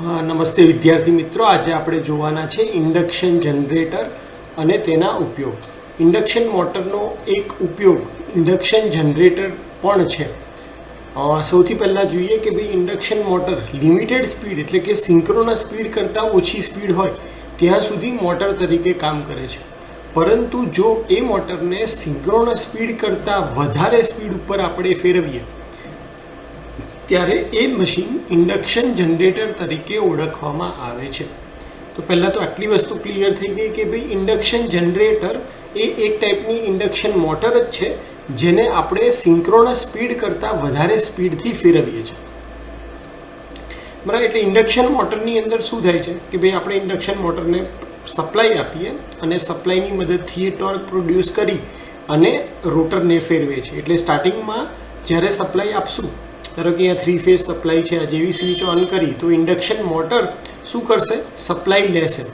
નમસ્તે વિદ્યાર્થી મિત્રો, આજે આપણે જોવાના છે ઇન્ડક્શન જનરેટર અને તેના ઉપયોગ. ઇન્ડક્શન મોટરનો એક ઉપયોગ ઇન્ડક્શન જનરેટર પણ છે. સૌથી પહેલાં જોઈએ કે ભાઈ ઇન્ડક્શન મોટર લિમિટેડ સ્પીડ એટલે કે સિંક્રોનસ સ્પીડ કરતાં ઓછી સ્પીડ હોય ત્યાં સુધી મોટર તરીકે કામ કરે છે. પરંતુ જો એ મોટરને સિંક્રોનસ સ્પીડ કરતાં વધારે સ્પીડ ઉપર આપણે ફેરવીએ ત્યારે એ મશીન ઇન્ડક્શન જનરેટર તરીકે ઓળખવામાં આવે છે. તો પહેલાં તો આટલી વસ્તુ ક્લિયર થઈ ગઈ કે ભાઈ ઇન્ડક્શન જનરેટર એ એક ટાઈપની ઇન્ડક્શન મોટર જ છે જેને આપણે સિંક્રોનસ સ્પીડ કરતાં વધારે સ્પીડથી ફેરવીએ છીએ. બરાબર, એટલે ઇન્ડક્શન મોટરની અંદર શું થાય છે કે ભાઈ આપણે ઇન્ડક્શન મોટરને સપ્લાય આપીએ અને સપ્લાયની મદદથી એ ટોર્ક પ્રોડ્યુસ કરી અને રોટરને ફેરવે છે. એટલે સ્ટાર્ટિંગમાં જ્યારે સપ્લાય આપશું, ધારો કે અહીંયા 3 ફેઝ સપ્લાય છે, જેવી સ્વિચ ઓન કરી તો ઇન્ડક્શન મોટર શું કરશે? સપ્લાય લેશે.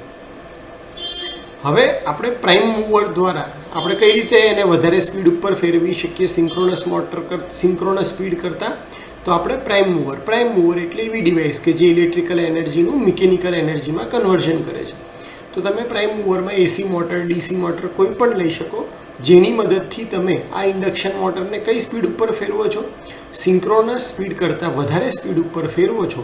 હવે આપણે પ્રાઇમ મૂવર દ્વારા આપણે કઈ રીતે એને વધારે સ્પીડ ઉપર ફેરવી શકીએ સિંક્રોનસ સ્પીડ કરતાં? તો આપણે પ્રાઇમ મૂવર એટલે એવી ડિવાઇસ કે જે ઇલેક્ટ્રિકલ એનર્જીનું મિકેનિકલ એનર્જીમાં કન્વર્ઝન કરે છે. તો તમે પ્રાઇમ મૂવરમાં એસી મોટર, ડીસી મોટર કોઈ પણ લઈ શકો, જેની મદદથી તમે આ ઇન્ડક્શન મોટરને કઈ સ્પીડ ઉપર ફેરવો છો? સિંક્રોનસ સ્પીડ કરતાં વધારે સ્પીડ ઉપર ફેરવો છો.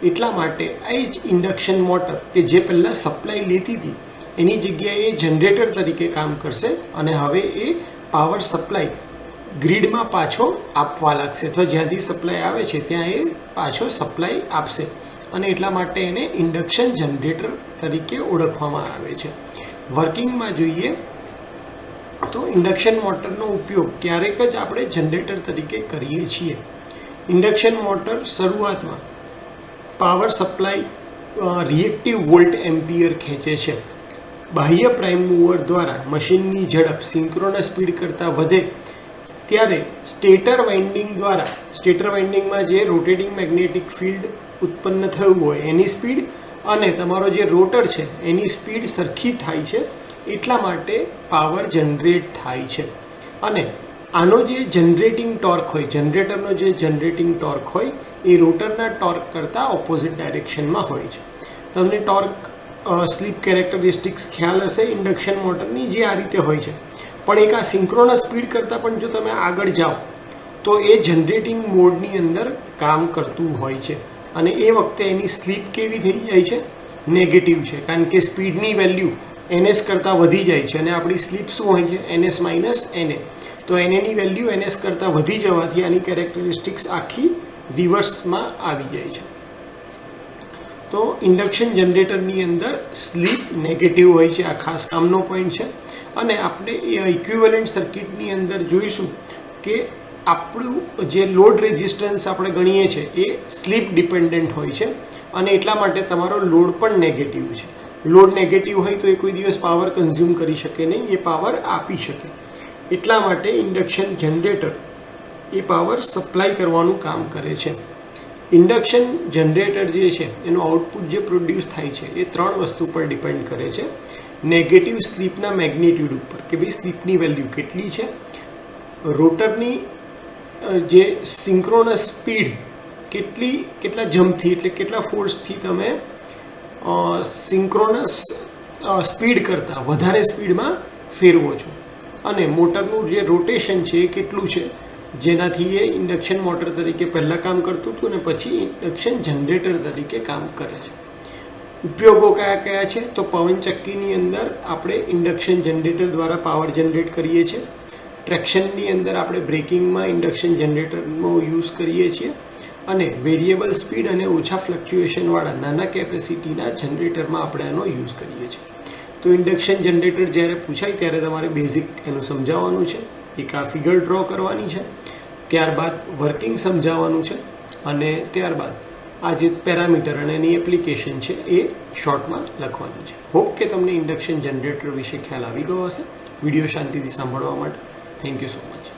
એટલા માટે આ જ ઇન્ડક્શન મોટર કે જે પહેલાં સપ્લાય લેતી હતી એની જગ્યાએ જનરેટર તરીકે કામ કરશે અને હવે એ પાવર સપ્લાય ગ્રીડમાં પાછો આપવા લાગશે, અથવા જ્યાંથી સપ્લાય આવે છે ત્યાં એ પાછો સપ્લાય આપશે અને એટલા માટે એને ઇન્ડક્શન જનરેટર તરીકે ઓળખવામાં આવે છે. વર્કિંગમાં જોઈએ તો ઇન્ડક્શન મોટરનો ઉપયોગ ક્યારેક જ આપણે જનરેટર તરીકે કરીએ છીએ. ઇન્ડક્શન મોટર શરૂઆતમાં power supply reactive volt ampere ખેંચે છે. બાહ્ય પ્રાઇમ મૂવર દ્વારા મશીનની ઝડપ સિંક્રોનસ સ્પીડ કરતાં વધે ત્યારે સ્ટેટર વાઇન્ડિંગમાં જે રોટેટિંગ મેગ્નેટિક ફિલ્ડ ઉત્પન્ન થયું હોય એની સ્પીડ અને તમારો જે રોટર છે એની સ્પીડ સરખી થાય છે. એટલા માટે પાવર જનરેટ થાય છે અને આનો જે જનરેટિંગ ટોર્ક હોય, જનરેટરનો જે જનરેટિંગ ટોર્ક હોય એ રોટરના ટોર્ક કરતાં ઓપોઝિટ ડાયરેક્શનમાં હોય છે. તમને ટોર્ક સ્લીપ કેરેક્ટરિસ્ટિક્સ ખ્યાલ હશે ઇન્ડક્શન મોટરની, જે આ રીતે હોય છે. પણ એક આ સિંક્રોનસ સ્પીડ કરતાં પણ જો તમે આગળ જાઓ તો એ જનરેટિંગ મોડની અંદર કામ કરતું હોય છે અને એ વખતે એની સ્લીપ કેવી થઈ જાય છે? નેગેટિવ છે, કારણ કે સ્પીડની વેલ્યુ NS કરતાં વધી જાય છે અને આપણી સ્લીપ શું હોય છે? NS minus NA. તો NAની વેલ્યુ NS કરતાં વધી જવાથી આની કેરેક્ટરિસ્ટિક્સ આખી રિવર્સમાં આવી જાય છે. તો ઇન્ડક્શન જનરેટરની અંદર સ્લીપ નેગેટિવ હોય છે, આ ખાસ કામનો પોઈન્ટ છે. અને આપણે એ ઇક્વિવેલન્ટ સર્કિટની અંદર જોઈશું કે આપણું જે લોડ રેઝિસ્ટન્સ આપણે ગણીએ છીએ એ સ્લીપ ડિપેન્ડન્ટ હોય છે અને એટલા માટે તમારો લોડ પણ નેગેટિવ છે. લોડ નેગેટિવ હોય તો એ કોઈ દિવસ પાવર કન્ઝ્યુમ કરી શકે નહીં, એ પાવર આપી શકે. એટલા માટે ઇન્ડક્શન જનરેટર એ પાવર સપ્લાય કરવાનું કામ કરે છે. ઇન્ડક્શન જનરેટર જે છે એનું આઉટપુટ જે પ્રોડ્યુસ થાય છે એ 3 વસ્તુ પર ડિપેન્ડ કરે છે. નેગેટિવ સ્લીપના મેગ્નિટ્યુડ ઉપર કે ભાઈ સ્લીપની વેલ્યુ કેટલી છે, રોટરની જે સિંક્રોનસ સ્પીડ કેટલા જમ્પથી એટલે કેટલા ફોર્સથી તમે સિંક્રોનસ સ્પીડ કરતાં વધારે સ્પીડમાં ફેરવો છો, અને મોટરનું જે રોટેશન છે એ કેટલું છે જેનાથી એ ઇન્ડક્શન મોટર તરીકે પહેલાં કામ કરતું હતું અને પછી ઇન્ડક્શન જનરેટર તરીકે કામ કરે છે. ઉપયોગો કયા કયા છે? તો પવનચક્કીની અંદર આપણે ઇન્ડક્શન જનરેટર દ્વારા પાવર જનરેટ કરીએ છીએ. ટ્રેક્શનની અંદર આપણે બ્રેકિંગમાં ઇન્ડક્શન જનરેટરનો યુઝ કરીએ છીએ અને વેરિયેબલ સ્પીડ અને ઓછા ફ્લક્ચ્યુએશનવાળા નાના કેપેસિટીના જનરેટરમાં આપણે એનો યુઝ કરીએ છીએ. તો ઇન્ડક્શન જનરેટર જ્યારે પૂછાય ત્યારે તમારે બેઝિક એનું સમજાવવાનું છે, એક આ ફિગર ડ્રો કરવાની છે, ત્યારબાદ વર્કિંગ સમજાવવાનું છે અને ત્યારબાદ આ જે પેરામીટર અને એની એપ્લિકેશન છે એ શોર્ટમાં લખવાની છે. હોપ કે તમને ઇન્ડક્શન જનરેટર વિશે ખ્યાલ આવી ગયો હશે. વિડીયો શાંતિથી સાંભળવા માટે થેન્ક યુ સો મચ.